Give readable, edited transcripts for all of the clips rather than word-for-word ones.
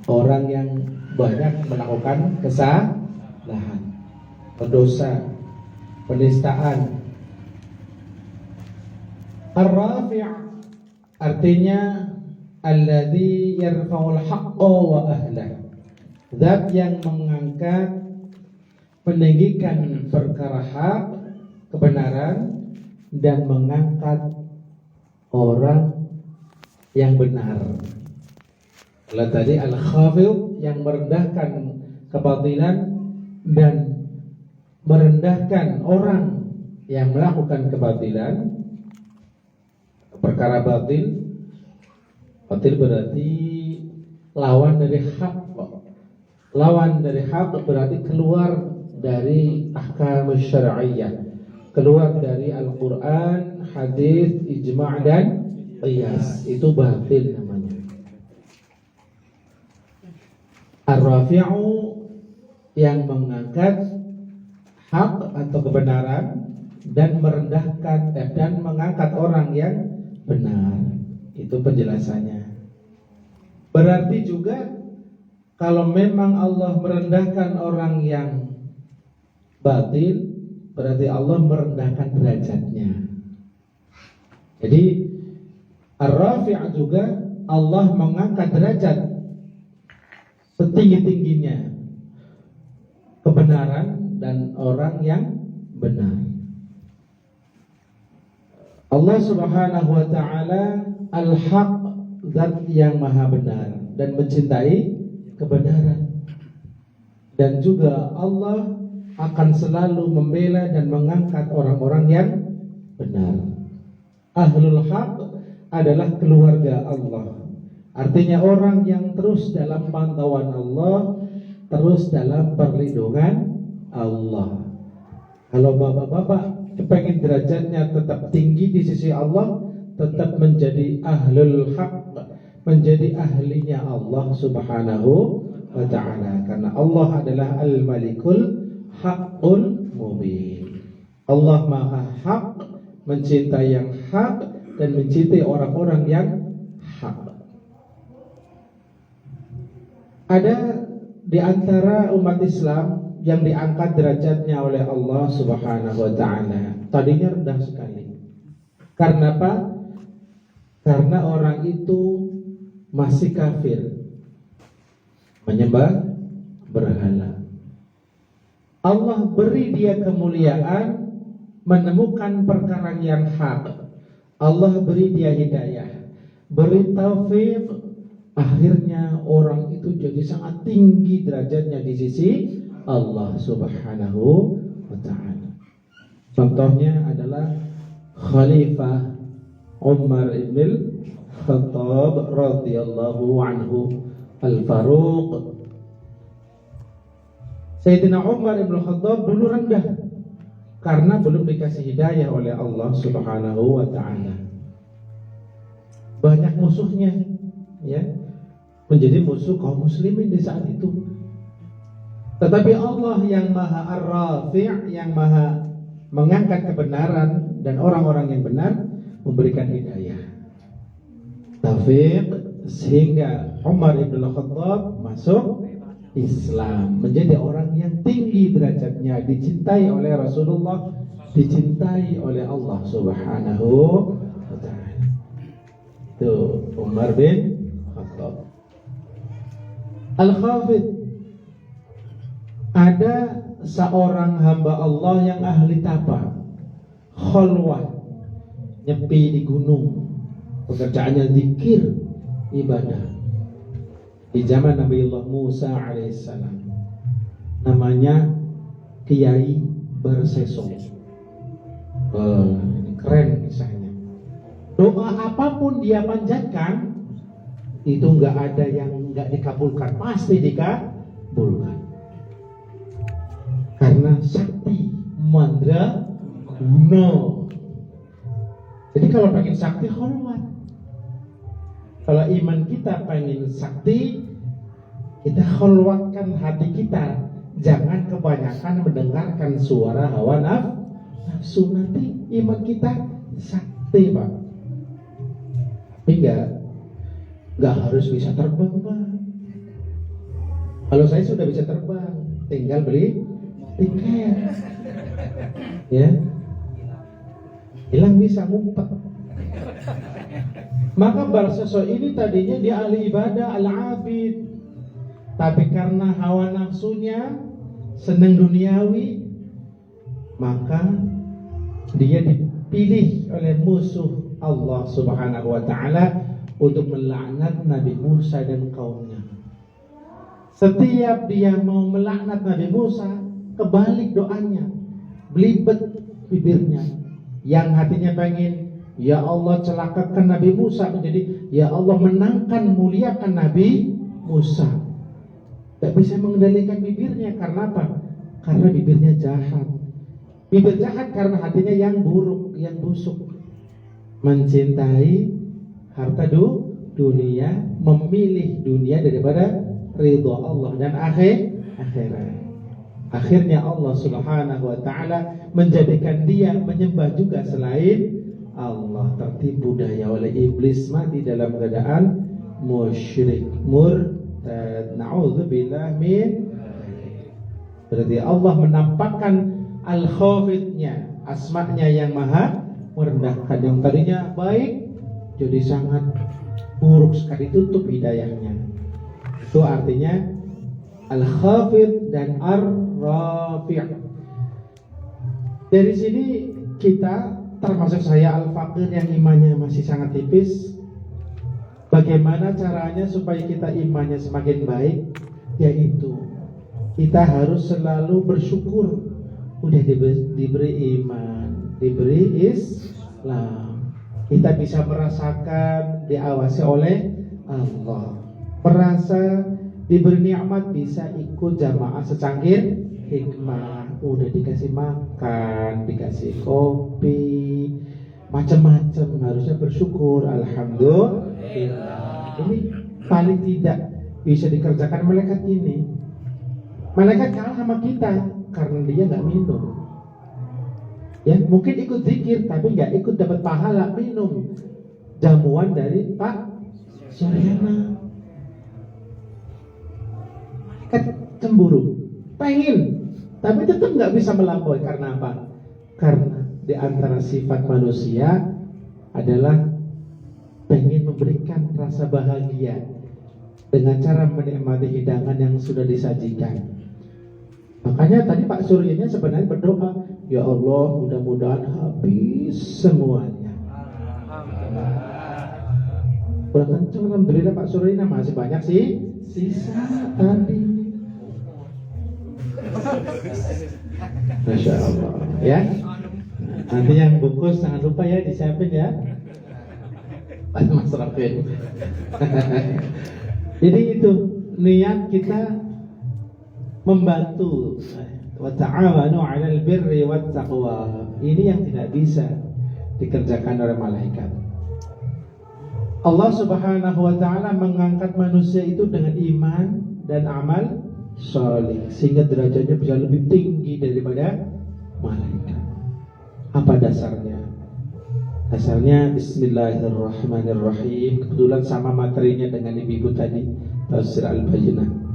orang yang banyak melakukan kesalahan, berdosa, penistaan. Ar-rafi' artinya alladzi yarfa'ul haqqa wa ahlah, zat yang mengangkat, meninggikan perkara hak, kebenaran, dan mengangkat orang yang benar. Kalau tadi al-khafid yang merendahkan kebatilan dan merendahkan orang yang melakukan kebatilan, perkara batil. Batil berarti lawan dari hak. Lawan dari hak berarti keluar dari ahkam syar'iyyah, keluar dari Al-Quran, hadis, ijma' dan qiyas. Itu batil namanya. Ar-rafi'u yang mengangkat hak atau kebenaran dan merendahkan dan mengangkat orang yang benar. Itu penjelasannya. Berarti juga kalau memang Allah merendahkan orang yang batil, berarti Allah merendahkan derajatnya. Jadi Ar-Rafi' juga Allah mengangkat derajat setinggi-tingginya kebenaran dan orang yang benar. Allah Subhanahu wa ta'ala Al-Haq, zat yang maha benar dan mencintai kebenaran. Dan juga Allah akan selalu membela dan mengangkat orang-orang yang benar. Ahlul Haq adalah keluarga Allah. Artinya orang yang terus dalam pantauan Allah, terus dalam perlindungan Allah. Kalau bapak-bapak pengen derajatnya tetap tinggi di sisi Allah, tetap menjadi ahlul haq, menjadi ahlinya Allah Subhanahu wa ta'ala. Karena Allah adalah al-malikul haqqul mubin. Allah maha hak, mencintai yang hak dan mencintai orang-orang yang hak. Ada di antara umat Islam yang diangkat derajatnya oleh Allah Subhanahu wa ta'ala. Tadinya rendah sekali. Karena apa? Karena orang itu masih kafir, menyembah berhala. Allah beri dia kemuliaan, menemukan perkara yang hak. Allah beri dia hidayah, beri taufik. Akhirnya orang itu jadi sangat tinggi derajatnya di sisi Allah Subhanahu wa ta'ala. Contohnya adalah Khalifah Umar ibn Khattab radhiyallahu anhu Al-Faruq. Sayyidina Umar ibn Khattab dulu rendah karena belum dikasih hidayah oleh Allah Subhanahu wa ta'ala. Banyak musuhnya, ya, menjadi musuh kaum muslimin di saat itu. Tetapi Allah yang maha ar-rafi', yang maha mengangkat kebenaran dan orang-orang yang benar, memberikan hidayah, taufik, sehingga Umar ibn Khattab masuk Islam, menjadi orang yang tinggi derajatnya, dicintai oleh Rasulullah, dicintai oleh Allah Subhanahu wa ta'ala. Itu Umar bin Khattab. Al-Khafid, ada seorang hamba Allah yang ahli tapa, khalwah, nyepi di gunung, pekerjaannya zikir, ibadah. Di zaman Nabi Allah Musa alaihissalam, namanya Kiai Bersesong. Ini keren kisahnya. Doa apapun dia panjatkan, itu nggak ada yang nggak dikabulkan, pasti dikabulkan. Karena sakti mandra guna. Jadi kalau pengen sakti hormat. Kalau iman kita pengen sakti, kita kholwatkan hati kita. Jangan kebanyakan mendengarkan suara hawa nafsu. Nanti iman kita sakti, Pak. Tapi enggak harus bisa terbang, Pak. Kalau saya sudah bisa terbang, tinggal beli tiket. Ya. Hilang bisa ngumpet. Maka sosok ini tadinya dia ahli ibadah, al-abid. Tapi karena hawa nafsunya, senang duniawi, maka dia dipilih oleh musuh Allah Subhanahu wa ta'ala untuk melaknat Nabi Musa dan kaumnya. Setiap dia mau melaknat Nabi Musa, kebalik doanya, belibet bibirnya. Yang hatinya pengen, ya Allah celakakan Nabi Musa, menjadi ya Allah menangkan, muliakan Nabi Musa. Tak bisa mengendalikan bibirnya. Karena apa? Karena bibirnya jahat. Bibir jahat karena hatinya yang buruk, yang busuk. Mencintai harta dunia, memilih dunia daripada ridho Allah dan akhirat. Akhirnya Allah Subhanahu wa ta'ala menjadikan dia menyembah juga selain Allah. Tertipu daya oleh iblis, mati dalam keadaan musyrik, murtad. Na'udzubillah min. Berarti Allah menampakkan al-khafidnya, asma'nya yang maha merendahkan. Yang tadinya baik jadi sangat buruk sekali, tutup hidayahnya. Itu artinya al-khafid dan ar-rafi'. Dari sini kita, termasuk saya al-faqir yang imannya masih sangat tipis, bagaimana caranya supaya kita imannya semakin baik? Yaitu kita harus selalu bersyukur udah diberi iman, diberi Islam. Kita bisa merasakan diawasi oleh Allah, merasa diberi nikmat, bisa ikut jamaah secangkir hikmah, udah dikasih makan, dikasih kopi, macam-macam, harusnya bersyukur. Alhamdulillah. Ini paling tidak bisa dikerjakan malaikat ini. Malaikat kalah sama kita karena dia nggak minum. Ya, mungkin ikut zikir tapi nggak ikut dapat pahala minum jamuan dari Pak Suryana. Malaikat cemburu, pengen, tapi tetap nggak bisa melampaui. Karena apa? Karena di antara sifat manusia adalah pengen memberikan rasa bahagia dengan cara menikmati hidangan yang sudah disajikan. Makanya tadi Pak Suryanya sebenarnya berdoa, ya Allah mudah-mudahan habis semuanya. Kurang kencang, alhamdulillah Pak Suryanya masih banyak sih sisa tadi. Masya Allah ya. Nanti yang bungkus jangan lupa ya disiapin ya, Mas Raffi. Jadi itu niat kita membantu. Wa ta'awanu 'alal birri wat taqwa. Ini yang tidak bisa dikerjakan oleh malaikat. Allah Subhanahu wa ta'ala mengangkat manusia itu dengan iman dan amal saleh, sehingga derajatnya bisa lebih tinggi daripada malaikat. Apa dasarnya? Dasarnya Bismillahirrahmanirrahim. Kebetulan sama materinya dengan ibu-ibu tadi, Tafsir Al-Bayyinah.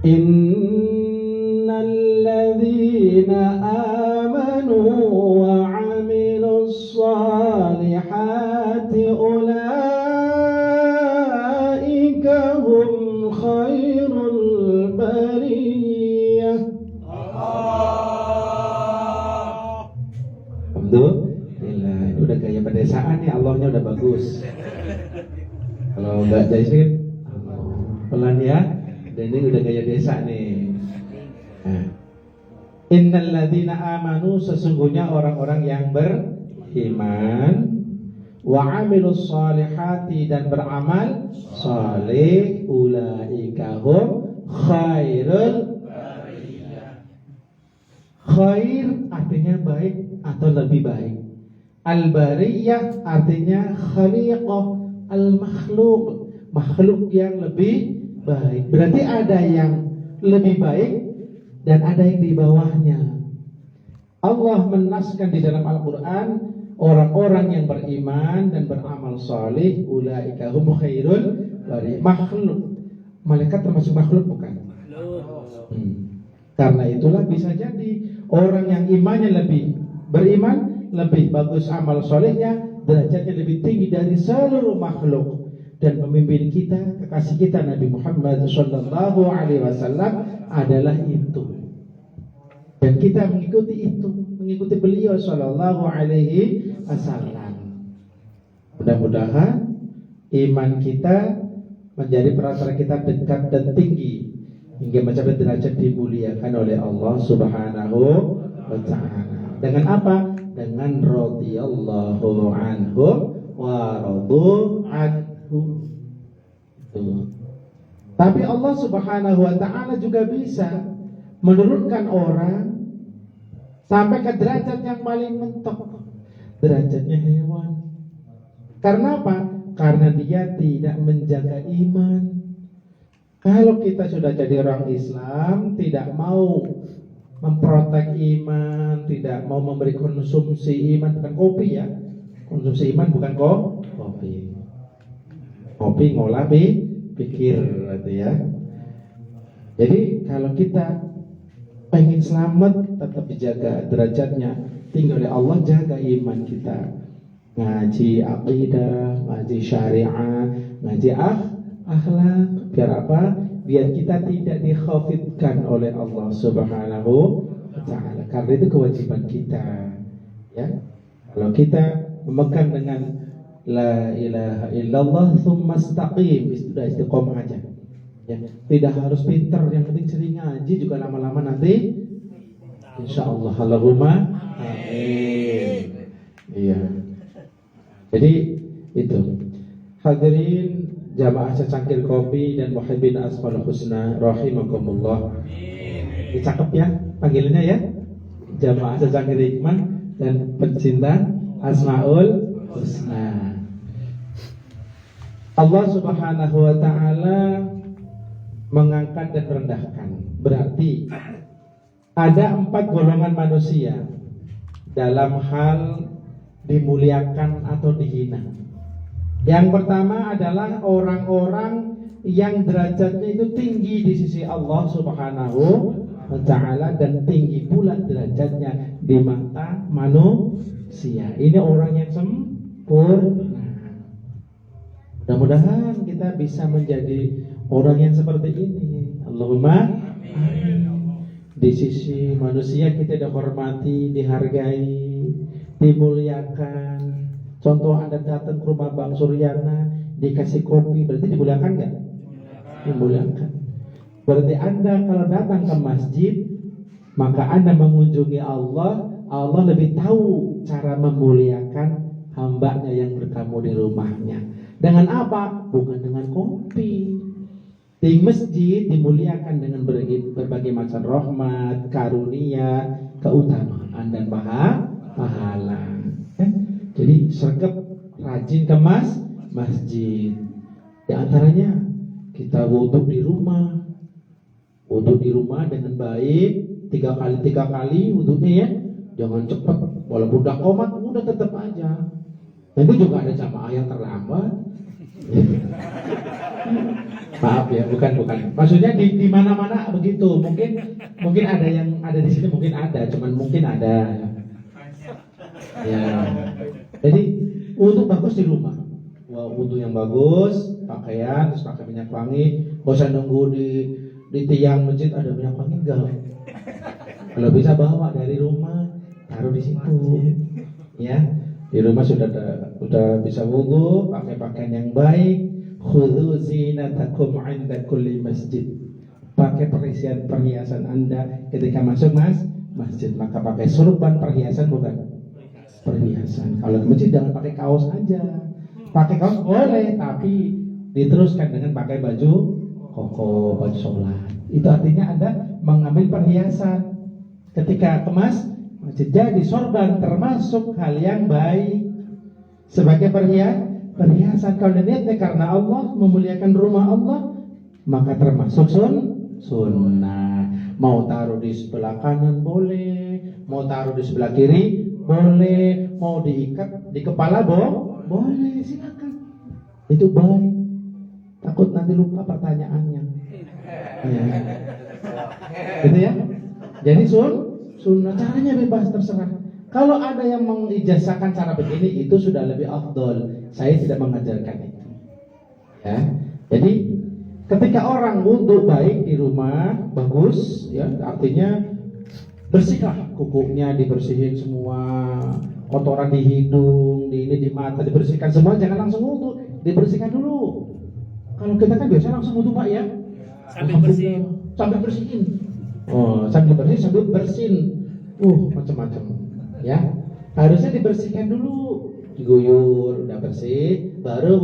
Innal ladzina amanu wa 'amilus salihati ulaika hum khairul bariyah. Alhamdulillah, ini udah gaya pedesaan nih, Allahnya udah bagus. Kalau enggak dari sini pelan ya. Dan ini udah gaya desa nih. Innal ladzina amanu, sesungguhnya orang-orang yang beriman, wa 'amilus shalihati, dan beramal saleh, ulaika hum khairul bariyah. Khair artinya baik atau lebih baik. Al-bariyah artinya khaliqah, al-makhluk, makhluk yang lebih baik. Berarti ada yang lebih baik dan ada yang di bawahnya. Allah menaskan di dalam Al-Quran, orang-orang yang beriman dan beramal saleh, ulaika hum khairul bariyah. Makhluk malaikat termasuk makhluk bukan? Karena itulah bisa jadi orang yang imannya lebih beriman, lebih bagus amal solehnya, derajatnya lebih tinggi dari seluruh makhluk. Dan pemimpin kita, kekasih kita Nabi Muhammad sallallahu alaihi wasallam adalah itu. Dan kita mengikuti itu, mengikuti beliau sallallahu alaihi wasallam. Mudah-mudahan iman kita menjadi perantara kita dekat dan tinggi hingga mencapai derajat dimuliakan oleh Allah Subhanahu wa taala. Dengan apa? Dengan radhiyallahu anhu wa radu anhu. Tapi Allah Subhanahu wa taala juga bisa menurunkan orang sampai ke derajat yang paling mentok, derajatnya hewan. Karena apa? Karena dia tidak menjaga iman. Kalau kita sudah jadi orang Islam, tidak mau memprotek iman, tidak mau memberi konsumsi iman, bukan kopi ya. Konsumsi iman bukan kopi. Kopi ngolah pikir gitu ya. Jadi kalau kita pengen selamat, tetap dijaga derajatnya tinggi oleh Allah, jaga iman kita. Ngaji aqidah, ngaji syariah, ngaji akhlak. Biar apa? Biar kita tidak dikhafidkan oleh Allah Subhanahu wa ta'ala. Karena itu kewajiban kita. Ya. Kalau kita memegang dengan la ilaha illallah tsumma istaqim, sudah istiqomah aja. Ya. Tidak harus pintar, yang penting sering ngaji juga lama-lama nanti insyaallah. Allahumma amin. Iya. Jadi itu. Hadirin jamaah secangkir kopi dan muhibbin asmaul husna rahimakumullah. Amin. Cakep ya panggilannya ya. Jamaah secangkir hikmah dan pencinta asmaul husna. Allah Subhanahu wa taala mengangkat dan merendahkan. Berarti ada 4 golongan manusia dalam hal dimuliakan atau dihina. Yang pertama adalah orang-orang yang derajatnya itu tinggi di sisi Allah Subhanahu wa ta'ala dan tinggi pula derajatnya di mata manusia. Ini orang yang sempurna. Mudah-mudahan kita bisa menjadi orang yang seperti ini. Allahumma amin. Di sisi manusia kita dihormati, dihargai, dimuliakan. Contoh Anda datang ke rumah Bang Suryana, dikasih kopi, berarti dimuliakan nggak? Dimuliakan. Berarti Anda kalau datang ke masjid, maka Anda mengunjungi Allah. Allah lebih tahu cara memuliakan hambanya yang bertamu di rumahnya. Dengan apa? Bukan dengan kopi. Di masjid dimuliakan dengan berbagai macam rahmat, karunia, keutamaan dan pahala. Jadi sergap rajin ke masjid. Di antaranya kita wudhu di rumah. Wudhu di rumah dengan baik, 3 kali wudhunya ya. Jangan cepat, walaupun udah komat udah tetap aja. Nanti juga ada jamaah yang terlambat. Maaf ya, bukan. Maksudnya di mana-mana begitu. Mungkin ada yang ada di sini, mungkin ada, cuman mungkin ada. Ya. Jadi wudhu bagus di rumah. Wudhu yang bagus, pakaian, terus pakai minyak wangi. Gak usah nunggu di tiang masjid ada minyak wangi, enggak. Kalau bisa bawa dari rumah, taruh di situ. Ya, di rumah sudah bisa wudhu, pakai pakaian yang baik. Khudhu zinatakum 'inda kulli masjid. Pakai perhiasan Anda ketika masuk masjid. Maka pakai sorban, perhiasan bukan? Perhiasan. Kalau ke masjid jangan pakai kaos aja. Pakai kaos boleh, tapi diteruskan dengan pakai baju koko, baju sholat. Itu artinya Anda mengambil perhiasan ketika ke masjid. Jadi sorban termasuk hal yang baik sebagai perhiasan. Kalau niatnya karena Allah, memuliakan rumah Allah, maka termasuk sunnah. Mau taruh di sebelah kanan boleh, mau taruh di sebelah kiri boleh, mau diikat di kepala boleh, silakan. Itu baik. Takut nanti lupa pertanyaannya. Ya. Gitu ya. Jadi sunnah, caranya bebas terserah. Kalau ada yang mengijazahkan cara begini, itu sudah lebih afdol. Saya tidak mengajarkan itu. Ya. Jadi ketika orang wudhu baik di rumah, bagus, ya, artinya bersihlah kukunya, dibersihin semua, kotoran di hidung, di ini, di mata dibersihkan semua, jangan langsung wudhu, dibersihkan dulu. Kalau kita kan biasa langsung wudhu Pak ya, sambil bersihin. Oh, sambil bersihin, sambil bersin, macam-macam, ya. Harusnya dibersihkan dulu, diguyur, udah bersih, baru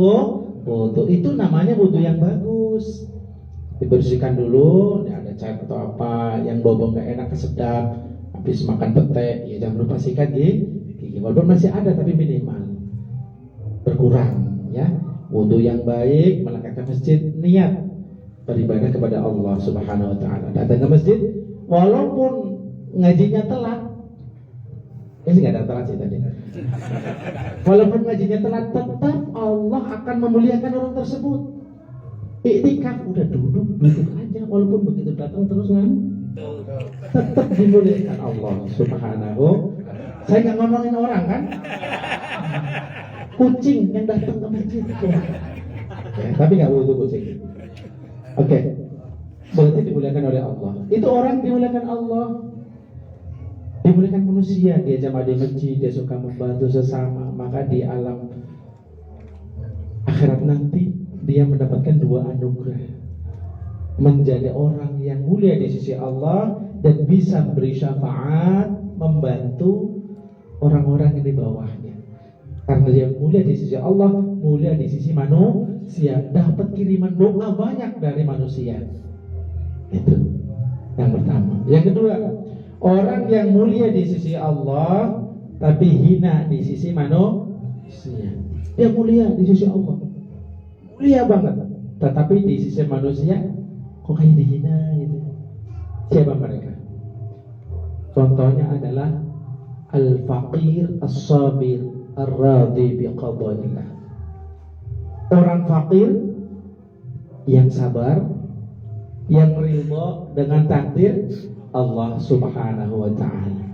wudhu. Itu namanya wudhu yang bagus. Dibersihkan dulu, ada cat atau apa yang bau nggak enak, kesedap, habis makan pete, ya jangan lupa sikat gigi. Walaupun masih ada tapi minimal berkurang, ya. Wudhu yang baik, melangkah ke masjid, niat beribadah kepada Allah Subhanahu Wa Taala. Datang ke masjid, walaupun ngajinya telat, ini nggak ada telat sih tadi. Walaupun ngajinya telat, tetap Allah akan memuliakan orang tersebut. Iktikaf udah duduk aja, walaupun begitu datang terus kan tetap dimuliakan Allah Subhanahu. Saya nggak ngomongin orang kan, kucing yang datang ke masjid ya, tapi nggak butuh kucing. Oke. Berarti dimuliakan oleh Allah. Itu orang dimuliakan Allah, dimuliakan manusia. Dia jamaah di masjid, dia suka membantu sesama, maka di alam akhirat nanti dia mendapatkan dua anugerah, menjadi orang yang mulia di sisi Allah dan bisa beri syafaat, membantu orang-orang yang di bawahnya. Karena dia mulia di sisi Allah, mulia di sisi manusia, dapat kiriman doa banyak dari manusia. Itu yang pertama. Yang kedua, orang yang mulia di sisi Allah tapi hina di sisi manusia. Dia mulia di sisi Allah, mulia banget, tetapi di sisi manusia kok kayak dihina gitu. Siapa mereka? Contohnya adalah al-faqir as-sabir ar-radhi biqada'illah. Orang fakir yang sabar, yang ridha dengan takdir Allah Subhanahu wa taala.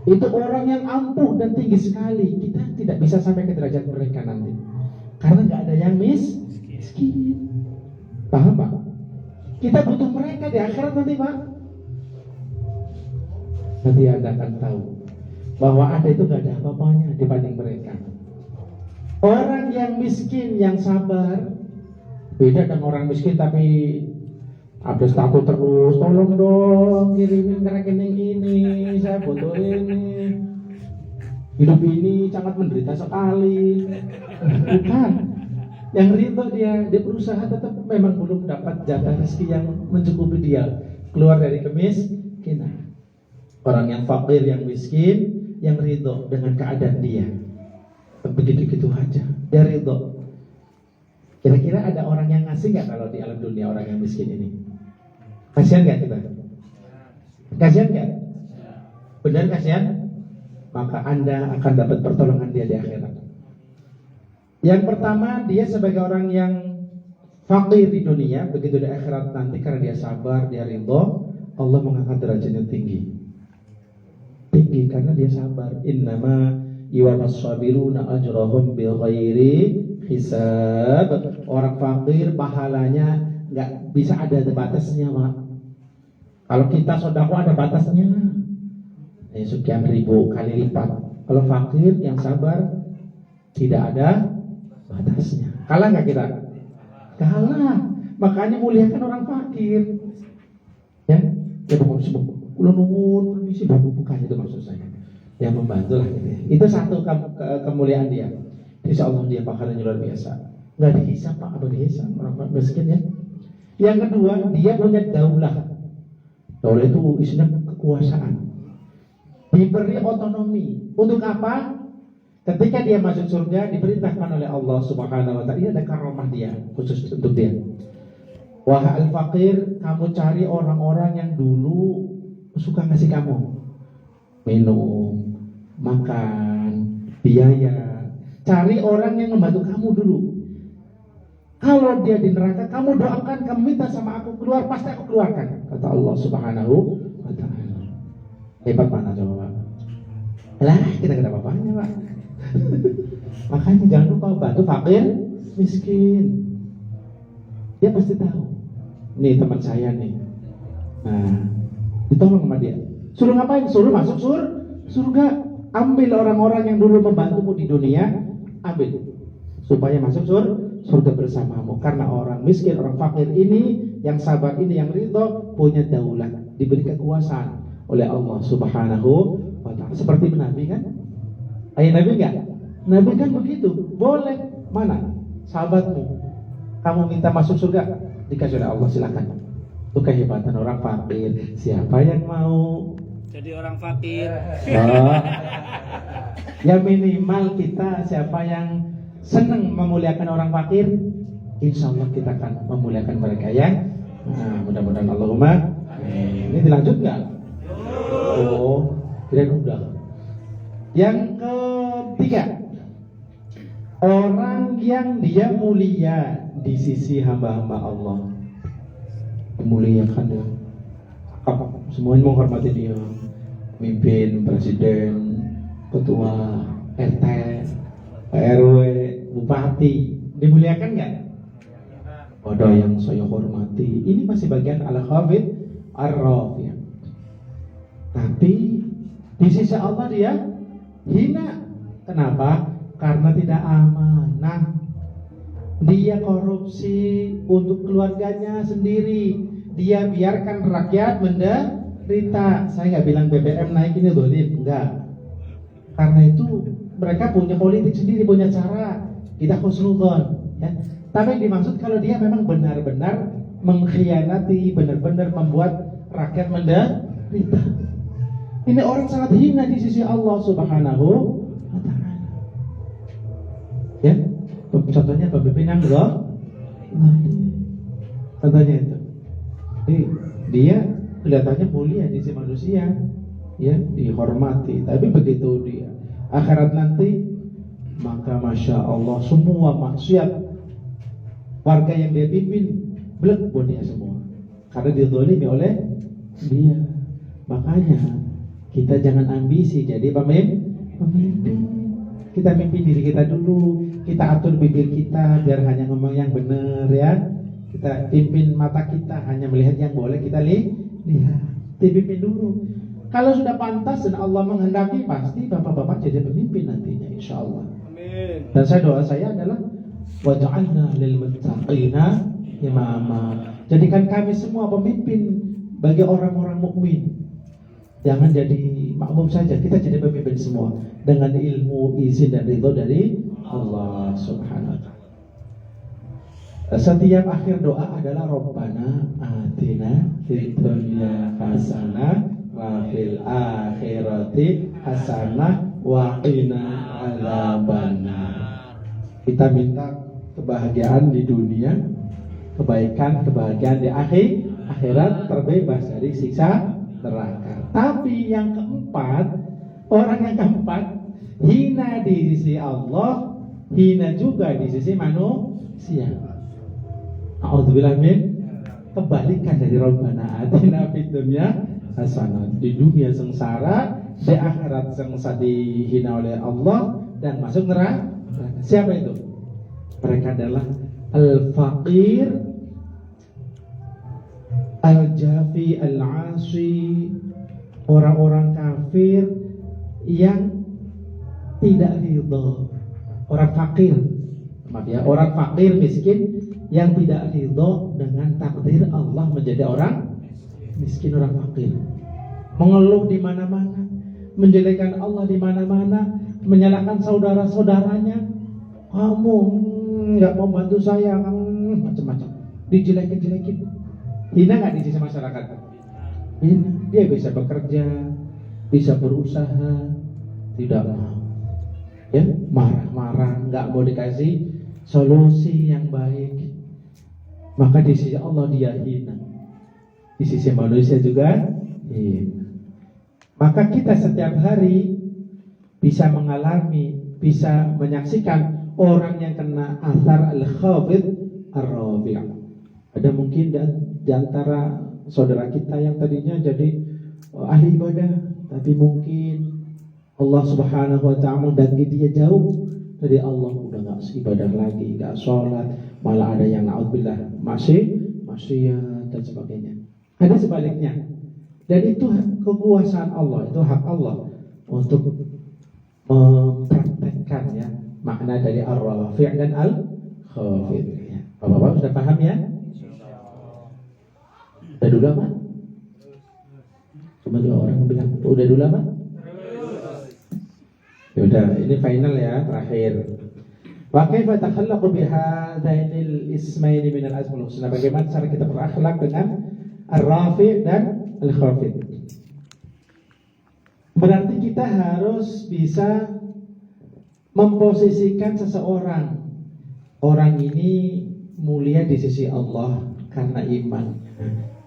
Itu orang yang ampuh dan tinggi sekali. Kita tidak bisa sampai ke derajat mereka nanti, karena nggak ada yang miskin. Paham Pak? Kita butuh mereka di akhirat nanti Pak. Nanti Anda akan tahu bahwa Anda itu nggak ada apa-apanya dibanding mereka. Orang yang miskin, yang sabar, beda dengan orang miskin tapi update status terus, tolong dong kirimin ke rekening ini, saya butuh ini, hidup ini sangat menderita sekali. Bukan. Yang ridho dia berusaha tetap memang belum dapat jatah rezeki yang mencukupi dia keluar dari kemiskinan. Orang yang fakir, yang miskin, yang ridho dengan keadaan dia, begitu-gitu aja, dia ridho. Kira-kira ada orang yang ngasih nggak kalau di alam dunia orang yang miskin ini? Kasihan nggak kita? Kasihan nggak? Benar kasihan? Maka Anda akan dapat pertolongan dia di akhirat. Yang pertama, dia sebagai orang yang fakir di dunia, begitu di akhirat nanti karena dia sabar, dia ridho, Allah mengangkat derajatnya tinggi karena dia sabar. Innama yuwaffas sabiruna ajrahum bighairi hisab. Orang fakir pahalanya nggak bisa ada batasnya Pak. Kalau kita sedekah ada batasnya, sekian ribu kali lipat. Kalau fakir yang sabar tidak ada batasnya. Kalah nggak kita? Kalah. Makanya muliakan orang fakir. Ya, ulang nuwun, misi bukan itu maksud saya. Yang membantu lah gitu ya. Itu satu kemuliaan dia. Insya Allah dia pahalanya luar biasa. Nggak dihisap Pak, apa dihisap orang miskin ya. Yang kedua, dia punya daulah. Daulah itu isinya kekuasaan. Diberi otonomi. Untuk apa? Ketika dia masuk surga, diperintahkan oleh Allah Subhanahu wa taala, ini ada karomah dia khusus untuk dia. Wahai al-faqir, kamu cari orang-orang yang dulu suka ngasih kamu minum, makan, biaya. Cari orang yang membantu kamu dulu. Kalau dia di neraka, kamu doakan, kamu minta sama aku keluar, pasti aku keluarkan, kata Allah Subhanahu wa ta'ala. Hebat mana coba Pak? Lah, kita gak ada apa-apanya Pak. Makanya jangan lupa bantu fakir miskin. Dia pasti tahu. Nih teman saya nih. Nah, ditolong sama dia. Suruh ngapain? Suruh masuk surga. Ambil orang-orang yang dulu membantumu di dunia, ambil supaya masuk surga bersamamu. Karena orang miskin, orang fakir ini, yang sabar ini, yang ridho, punya daulat, diberi kekuasaan oleh Allah Subhanahu wa ta'ala. Seperti Nabi kan? Ayah Nabi enggak? Nabi kan begitu. Boleh. Mana sahabatmu? Kamu minta masuk surga, dikasih oleh Allah, silakan. Itu kehebatan orang fakir. Siapa yang mau jadi orang fakir? Oh. Ya minimal kita, siapa yang senang memuliakan orang fakir, insya Allah kita akan memuliakan mereka ya. Nah, mudah-mudahan Allahumma amin. Ini dilanjut nggak? Oh, kira udah. Yang ketiga, orang yang dia mulia di sisi hamba-hamba Allah, memuliakan dia. Semuanya menghormati dia, pemimpin, presiden, ketua RT, RW, bupati, dimuliakan nggak? Ada yang saya hormati. Ini masih bagian al-khafid ar-rafi'. Tapi di sisi Allah dia hina. Kenapa? Karena tidak amanah. Dia korupsi untuk keluarganya sendiri. Dia biarkan rakyat menderita. Saya nggak bilang BBM naik ini dolim, enggak. Karena itu mereka punya politik sendiri, punya cara. Kita husnudzon, ya. Tapi yang dimaksud kalau dia memang benar-benar mengkhianati, benar-benar membuat rakyat menderita. Ini orang sangat hina di sisi Allah Subhanahu wa ta'ala. Ya, contohnya pemimpinan loh. Contohnya itu. Dia kelihatannya mulia di sisi manusia, ya, dihormati. Tapi begitu dia akhirat nanti, maka masya Allah semua maksiat warga yang dia pimpin blek dia semua, karena dizalimi oleh dia. Makanya kita jangan ambisi jadi pemimpin. Kita mimpin diri kita dulu, kita atur bibir kita biar hanya ngomong yang benar, ya. Kita pimpin mata kita hanya melihat yang boleh kita lihat. Dipimpin dulu. Kalau sudah pantas dan Allah menghendaki, pasti bapak-bapak jadi pemimpin nantinya, insya Allah. Amin. Dan doa saya adalah waj'alna lil muttaqina imama. Jadikan kami semua pemimpin bagi orang-orang mukmin. Jangan jadi makmum saja, kita jadi pemimpin semua dengan ilmu, izin dan ridho dari Allah Subhanahu wa ta'ala. Setiap akhir doa adalah Rabbana atina fid dunya hasanah wa fil akhirati hasanah wa qina adzabannar. Kita minta kebahagiaan di dunia, kebahagiaan di akhirat, terbebas dari siksa neraka. Tapi yang keempat, orang yang keempat hina di sisi Allah, hina juga di sisi manusia. A'udzubillah min, kebalikan dari Rabbana atina fid dunya hasanah. Di dunia sengsara, di akhirat sengsara, dihina oleh Allah dan masuk neraka. Siapa itu? Mereka adalah al-faqir, al-jafi, al-asi, orang-orang kafir yang tidak ridha. Orang fakir, maaf ya, orang fakir miskin yang tidak ridho dengan takdir Allah menjadi orang miskin, orang fakir, mengeluh di mana-mana, menjelekkan Allah di mana-mana, menyalahkan saudara-saudaranya. Kamu nggak mau bantu saya, kamu macam-macam, dijelekin. Hina nggak di sisi masyarakat? Hina. Dia bisa bekerja, bisa berusaha, tidak mau, ya, marah-marah, nggak mau dikasih solusi yang baik. Maka di sisi Allah dia hina, di sisi manusia juga hina. Maka kita setiap hari bisa mengalami, bisa menyaksikan orang yang kena athar al-khafid Ar-Rafi'. Ada mungkin di antara saudara kita yang tadinya jadi ahli ibadah, tapi mungkin Allah Subhanahu wa ta'ala mendaki dia jauh dari Allah, udah gak ibadah lagi, gak sholat, malah ada yang na'udzubillah maksiat dan sebagainya. Ada sebaliknya. Dan itu kekuasaan Allah, itu hak Allah untuk mempraktekkan ya makna dari Ar-Rafi' dan Al-Khafid ya. Bapak-bapak sudah paham ya? Udah dulu apa? Cuma 2 orang bilang udah dulu apa? Ya udah, ini final ya, terakhir. Wa kaifa takhallaqu bihadainil ismaini min al-asmaul husna? Bagaimana cara kita berakhlak dengan Ar-Rafi' dan Al-Khafid? Berarti kita harus bisa memposisikan seseorang. Orang ini mulia di sisi Allah karena iman,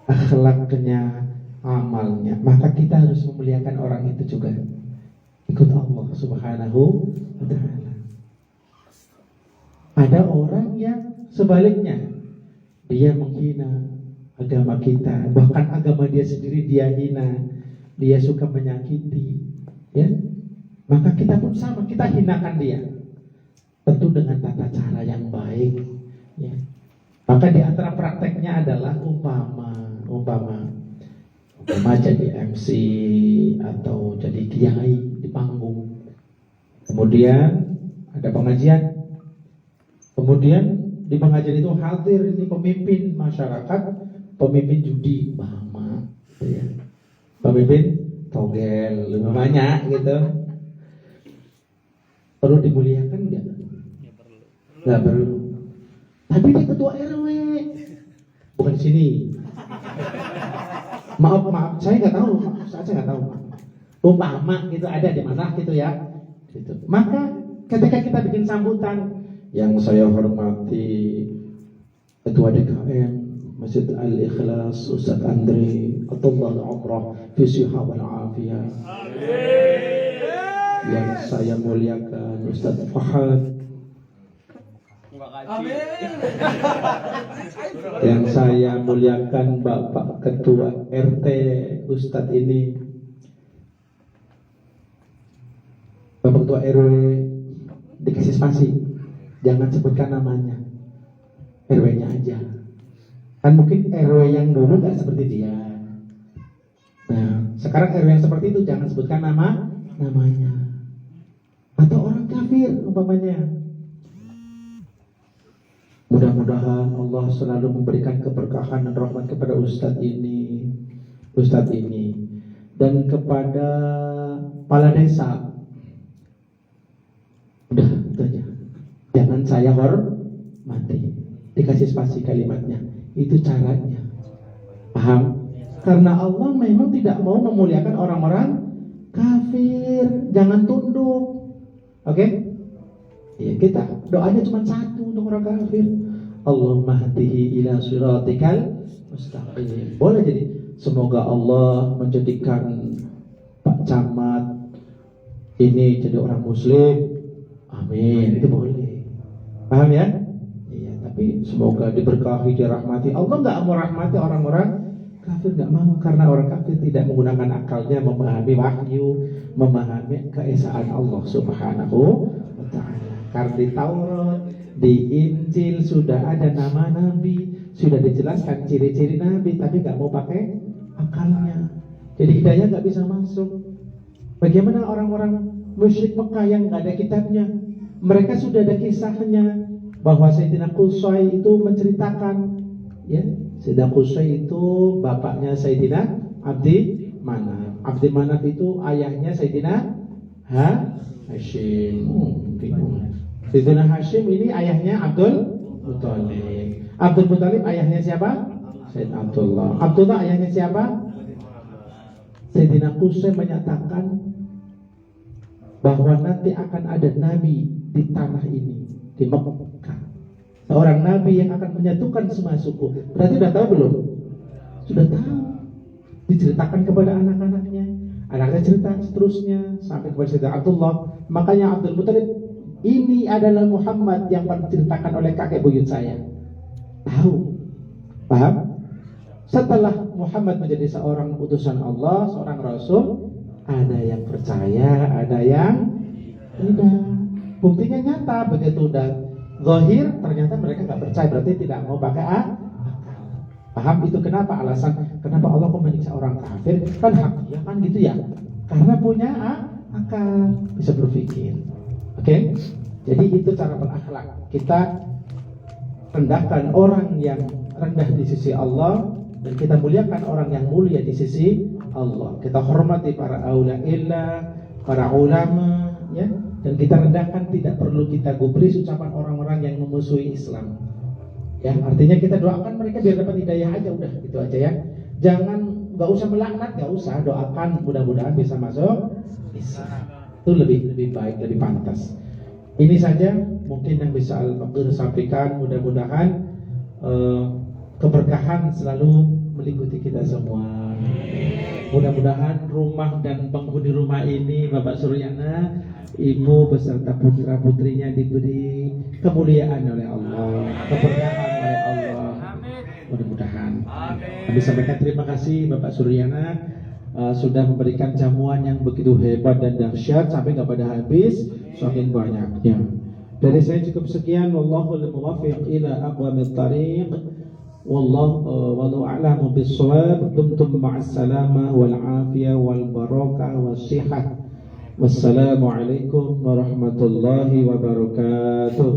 akhlaknya, amalnya. Maka kita harus memuliakan orang itu juga. Ikut Allah Subhanahu wa ta'ala. Ada orang yang sebaliknya, dia menghina agama kita, bahkan agama dia sendiri dia hina, dia suka menyakiti, ya. Maka kita pun sama, kita hinakan dia, tentu dengan tata cara yang baik, ya. Maka di antara prakteknya adalah umpama jadi MC atau jadi kiai di panggung, kemudian ada pengajian, kemudian di pengajian itu hadir ini pemimpin masyarakat, pemimpin judi, gitu ya, pemimpin togel, banyak gitu. Perlu dimuliakan nggak? Nggak perlu. Tapi dia ketua RW, bukan sini. Maaf, saya nggak tahu. Saya nggak tahu. Umpama gitu ada di mana gitu ya. Gitu. Maka ketika kita bikin sambutan, yang saya hormati Ketua DKM Masjid Al-Ikhlas Ustaz Andre Atullah Al-Umrah Fisihah wal Afiyah. Yang saya muliakan Ustaz Fahad. Yang saya muliakan Bapak Ketua RT Ustaz ini, Bapak Ketua RW, dikasih spasi, jangan sebutkan namanya, RW-nya aja. Kan mungkin RW yang dulu gak seperti dia. Nah, sekarang RW yang seperti itu jangan sebutkan namanya. Atau orang kafir umpamanya. Mudah-mudahan Allah selalu memberikan keberkahan dan rahmat kepada Ustadz ini dan kepada kepala desa. Udah, itu aja. Jangan saya hormati. Dikasih spasi kalimatnya. Itu caranya. Paham? Karena Allah memang tidak mau memuliakan orang-orang kafir. Jangan tunduk. Oke? Ya, kita doanya cuma satu untuk orang kafir. Allahumma hadihi ila siratikal mustaqim. Boleh jadi semoga Allah menjadikan Pak Camat ini jadi orang muslim. Amin. Itu boleh. Paham ya? Iya, tapi semoga diberkahi, dirahmati. Allah enggak mau rahmati orang-orang kafir, enggak mau, karena orang kafir tidak menggunakan akalnya memahami wahyu, memahami keesaan Allah Subhanahu wa ta'ala. Karena di Taurat, di Injil sudah ada nama Nabi, sudah dijelaskan ciri-ciri Nabi, tapi gak mau pakai akalnya. Jadi hidayah gak bisa masuk. Bagaimana orang-orang musyrik Mekah yang gak ada kitabnya? Mereka sudah ada kisahnya, bahwa Sayyidina Qusay itu menceritakan, ya, Sayyidina Qusay itu bapaknya Sayyidina Abdi Manaf. Abdi Manaf itu ayahnya Sayyidina Hashim. Sayyidina Hashim ini ayahnya Abdul Muthalib. Abdul Muthalib ayahnya siapa? Sayyid Abdullah. Abdullah ayahnya siapa? Sayyidina Qusay menyatakan bahwa nanti akan ada nabi di tanah ini, di Mekah. Seorang nabi yang akan menyatukan semua suku. Berarti sudah tahu belum? Sudah tahu. Diceritakan kepada anak-anaknya. Anaknya cerita seterusnya sampai kepada Sayyidina Abdullah. Makanya Abdul Muthalib, ini adalah Muhammad yang pernah diceritakan oleh kakek buyut saya. tahu. Paham? Setelah Muhammad menjadi seorang utusan Allah, seorang Rasul, ada yang percaya, ada yang tidak. Buktinya nyata, begitu udah zahir, ternyata mereka nggak percaya, berarti tidak mau pakai akal. Paham itu kenapa alasan? Kenapa Allah kok menyiksa orang kafir? Kan hak dia kan gitu ya. Karena punya akal, bisa berpikir. Oke? Jadi itu cara berakhlak. Kita rendahkan orang yang rendah di sisi Allah, dan kita muliakan orang yang mulia di sisi Allah. Kita hormati para auliaillah, para ulama, ya. Dan kita rendahkan, tidak perlu kita gubris ucapan orang-orang yang memusuhi Islam. Ya, artinya kita doakan mereka biar dapat hidayah aja, udah gitu aja ya. Jangan, nggak usah melaknat, nggak usah, doakan mudah-mudahan bisa masuk Islam. Itu lebih baik, lebih pantas. Ini saja mungkin yang bisa Al-Faqir sampaikan. Mudah-mudahan keberkahan selalu meliputi kita semua. Mudah-mudahan rumah dan penghuni rumah ini, Bapak Suryana, Ibu beserta putra-putrinya diberi kemuliaan oleh Allah, keberkahan oleh Allah. Mudah-mudahan. Kami sampaikan terima kasih Bapak Suryana sudah memberikan jamuan yang begitu hebat dan dahsyat sampai nggak pada habis, saking banyaknya. Dari saya cukup sekian. Wallahul muwaffiq ila aqwamit thariq. Wallahu a'lamu bis-shawab. Dumtum ma'as salamah wal afiyah wal barakah was-sihah. Wassalamu alaikum warahmatullahi wabarakatuh.